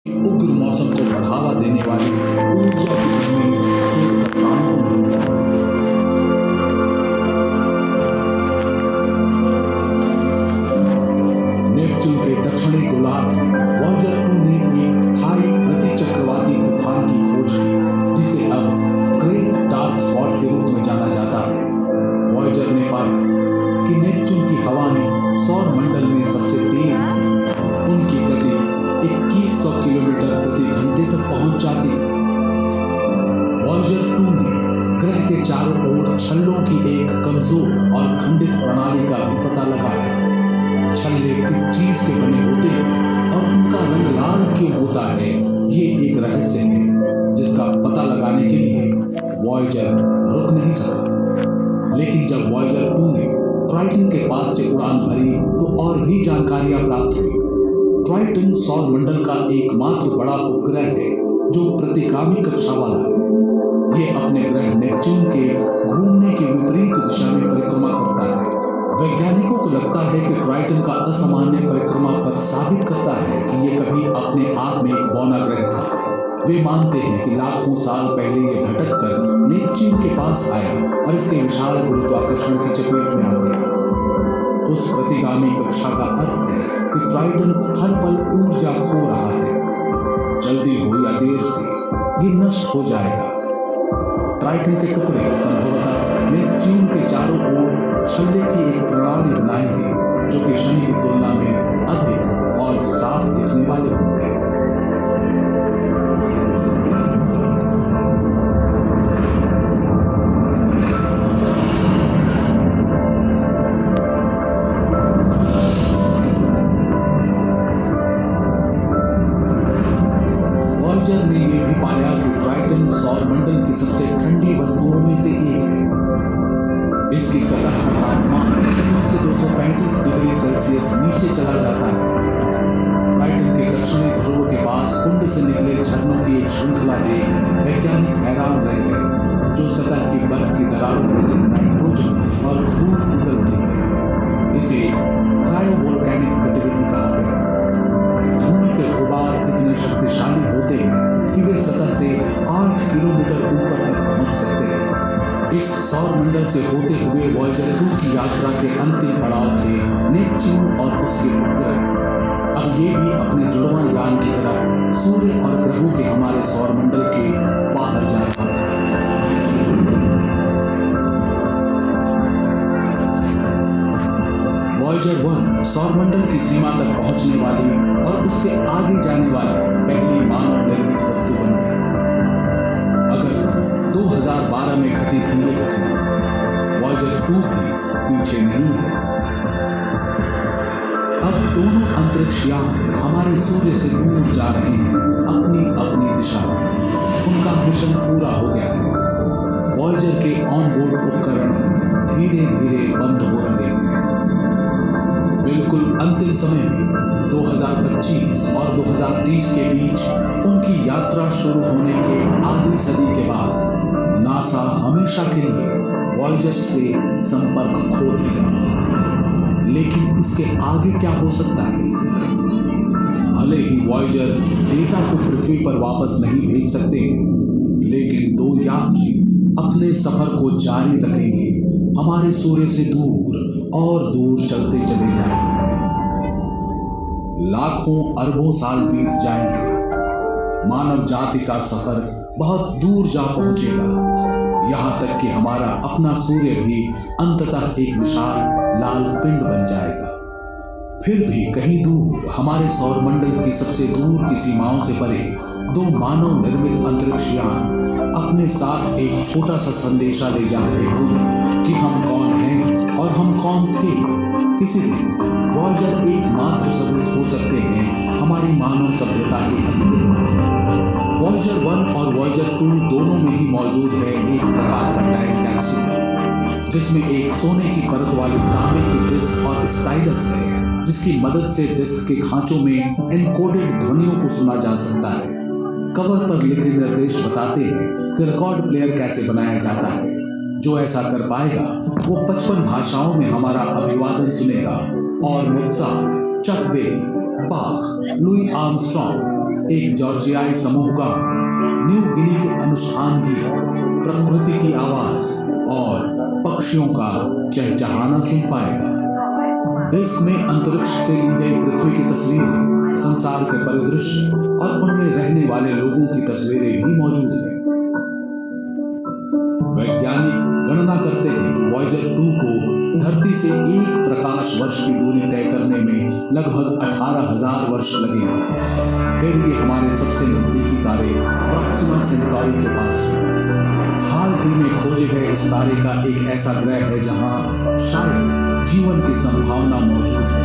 उग्र मौसम को बढ़ावा देने वाली ऊर्जा की उम्मीद शोधकर्ताओं को नहीं थी। नेपच्यून के दक्षिणी गोलार्ध में वॉयेजर 2 ने एक स्थायी प्रतिचक्रवाती तूफान की खोज की, जिसे अब ग्रेट डार्क स्पॉट के रूप में जाना जाता है। वॉयेजर ने पाया कि नेपच्यून की हवाएं सौर मंडल में सबसे तेज थी। उनकी गति 2100 किलोमीटर प्रति घंटे तक पहुंच जाती थी। वॉयेजर 2 ने ग्रह के चारों ओर छल्लों की एक कमजोर और खंडित प्रणाली का भी पता लगाया। छल्ले किस चीज के बने होते हैं और उनका रंग लाल क्यों होता है, ये एक रहस्य है जिसका पता लगाने के लिए वॉयेजर रुक नहीं सका। लेकिन जब वॉयेजर 2 ने ट्राइटन के पास से उड़ान भरी तो और भी जानकारियां प्राप्त हुई। ट्राइटन सौर मंडल का एकमात्र बड़ा उपग्रह है जो प्रतिगामी कक्षा वाला है। ये अपने ग्रह नेपच्यून के घूमने की विपरीत दिशा में परिक्रमा करता है। वैज्ञानिकों को लगता है कि ट्राइटन का असामान्य परिक्रमा पथ साबित करता है कि ये कभी अपने आप में एक बौना ग्रह था। वे मानते हैं कि लाखों साल पहले ये भटक कर नेपच्यून के पास आया और इसके विशाल गुरुत्वाकर्षण की चपेट में आ गया। उस प्रतिगामी कक्षा का अर्थ है कि ट्राइटन हर पल ऊर्जा खो रहा है। जल्दी हो या देर से ये नष्ट हो जाएगा। ट्राइटन के टुकड़े संभवतः नेपच्यून के चारों ओर छल्ले की एक प्रणाली बनाएंगे जो कि शनि की तुलना में अधिक और साफ दिखने वाले होंगे। वॉयेजर ने यह भी पाया कि ट्राइटन सौर मंडल की सबसे ठंडी वस्तुओं में से एक है। इसकी सतह का तापमान 0 से 235 डिग्री सेल्सियस नीचे चला जाता है। ट्राइटन के दक्षिणी ध्रुव के पास कुंड से निकले झरनों की एक श्रृंखला देख वैज्ञानिक हैरान रह गए, जो सतह की बर्फ की दरारों में से नाइट्रोजन और धूल उगलती है। इसे क्रायोवोल्केनिक गतिविधि कहा गया। धुएं के गुबार इतने शक्तिशाली होते हैं कि वे सतह से 8 किलोमीटर ऊपर तक पहुंच सकते हैं। इस सौर मंडल से होते हुए वॉयेजर 2 की यात्रा के अंतिम पड़ाव थे नेपच्यून और उसके उपग्रह। अब ये भी अपने जुड़वां यान की तरह सूर्य और ग्रहों के हमारे सौर मंडल के बाहर जा रहा था। वॉयेजर 1 सौरमंडल की सीमा तक पहुंचने वाली और उससे आगे जाने वाली पहली मानव निर्मित वस्तु बन गई। अगस्त 2012 में घटी थी ये घटना। वॉयेजर 2 भी पीछे नहीं है। अब दोनों अंतरिक्ष यान हमारे सूर्य से दूर जा रहे हैं, अपनी अपनी दिशा में। उनका मिशन पूरा हो गया है। वॉयेजर के ऑनबोर्ड उपकरण धीरे धीरे बंद हो रहे हैं। बिल्कुल अंतिम समय में 2025 और 2030 के बीच उनकी यात्रा शुरू होने के आधी सदी के बाद नासा हमेशा के लिए वॉयेजर से संपर्क खो देगा। लेकिन इसके आगे क्या हो सकता है? भले ही वॉयेजर डेटा को पृथ्वी पर वापस नहीं भेज सकते, लेकिन 2 यात्री अपने सफर को जारी रखेंगे, हमारे सूर्य से दूर और दूर चलते चले जाएंगे। लाखों अरबों साल बीत जाएंगे। मानव जाति का सफर बहुत दूर जा पहुंचेगा, यहां तक कि हमारा अपना सूर्य भी अंततः एक विशाल लाल पिंड बन जाएगा। फिर भी कहीं दूर हमारे सौरमंडल की सबसे दूर की सीमाओं से परे 2 मानव निर्मित अंतरिक्ष यान अपने साथ एक छोटा सा संदेशा ले जा रहे होंगे कि हम कौन हैं और हम कौन थे। किसी दिन वॉयेजर एकमात्र सबूत हो सकते हैं हमारी मानव सभ्यता के अस्तित्व में। वॉयेजर 1 और वॉयेजर 2 दोनों में ही मौजूद है एक प्रकार का टाइम कैप्सूल, जिसमें एक सोने की परत वाली तांबे की डिस्क और स्टाइलस है, जिसकी मदद से डिस्क के खांचों में एनकोडेड ध्वनियों को सुना जा सकता है। कवर पर लिखे निर्देश बताते हैं कि रिकॉर्ड प्लेयर कैसे बनाया जाता है। जो ऐसा कर पाएगा वो 55 भाषाओं में हमारा अभिवादन सुनेगा और मोत्सार्ट, चक बेरी, बाख, लुई आर्मस्ट्रॉन्ग, एक जॉर्जियाई समूह का न्यू गिनी के अनुष्ठान गीत, प्रकृति की आवाज और पक्षियों का चहचहाना सुन पाएगा। डिस्क में अंतरिक्ष से ली गई पृथ्वी की तस्वीरें, संसार के परिदृश्य और उनमें रहने वाले लोगों की तस्वीरें भी मौजूद हैं। वैज्ञानिक गणना करते हैं कि वॉयेजर 2 को धरती से एक प्रकाश वर्ष की दूरी तय करने में लगभग 18,000 वर्ष लगेंगे। फिर ये हमारे सबसे नजदीकी तारे प्रॉक्सिमा सेंटारी के पास है। हाल ही में खोजे गए इस तारे का एक ऐसा ग्रह है जहां शायद जीवन की संभावना मौजूद है।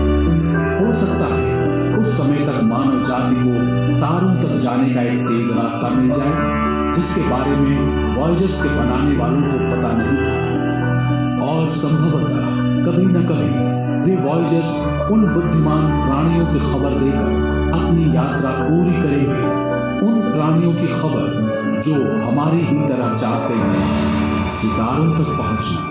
हो सकता है उस समय तक मानव जाति को तारों तक जाने का एक तेज रास्ता मिल जाए जिसके बारे में वॉयेजर्स के बनाने वालों को पता नहीं था। और संभवतः कभी न कभी वे वॉयेजर्स उन बुद्धिमान प्राणियों की खबर देकर अपनी यात्रा पूरी करेंगे, उन प्राणियों की खबर जो हमारी ही तरह चाहते हैं सितारों तक पहुंचना।